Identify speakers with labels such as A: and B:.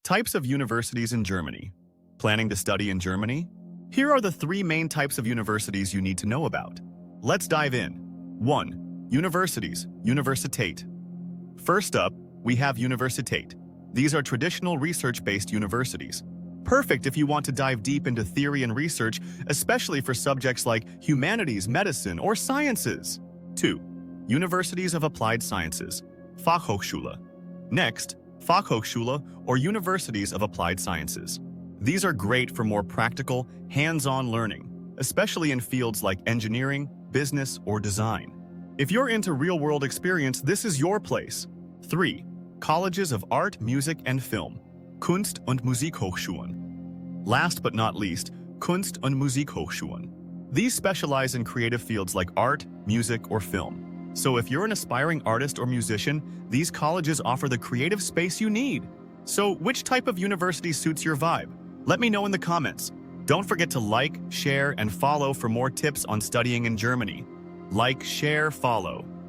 A: Types of universities in Germany. Planning to study in Germany? Here are the three main types of universities you need to know about. Let's dive in. 1. Universities, Universität. First up, we have Universität. These are traditional research-based universities. Perfect if you want to dive deep into theory and research, especially for subjects like humanities, medicine, or sciences. 2. Universities of Applied Sciences, Fachhochschule. Next, Fachhochschule, or Universities of Applied Sciences. These are great for more practical, hands-on learning, especially in fields like engineering, business, or design. If you're into real-world experience, this is your place. 3. Colleges of Art, Music, and Film, Kunst und Musikhochschulen. Last but not least, Kunst und Musikhochschulen. These specialize in creative fields like art, music, or film. So if you're an aspiring artist or musician, these colleges offer the creative space you need. So which type of university suits your vibe? Let me know in the comments. Don't forget to like, share, and follow for more tips on studying in Germany. Like, share, follow.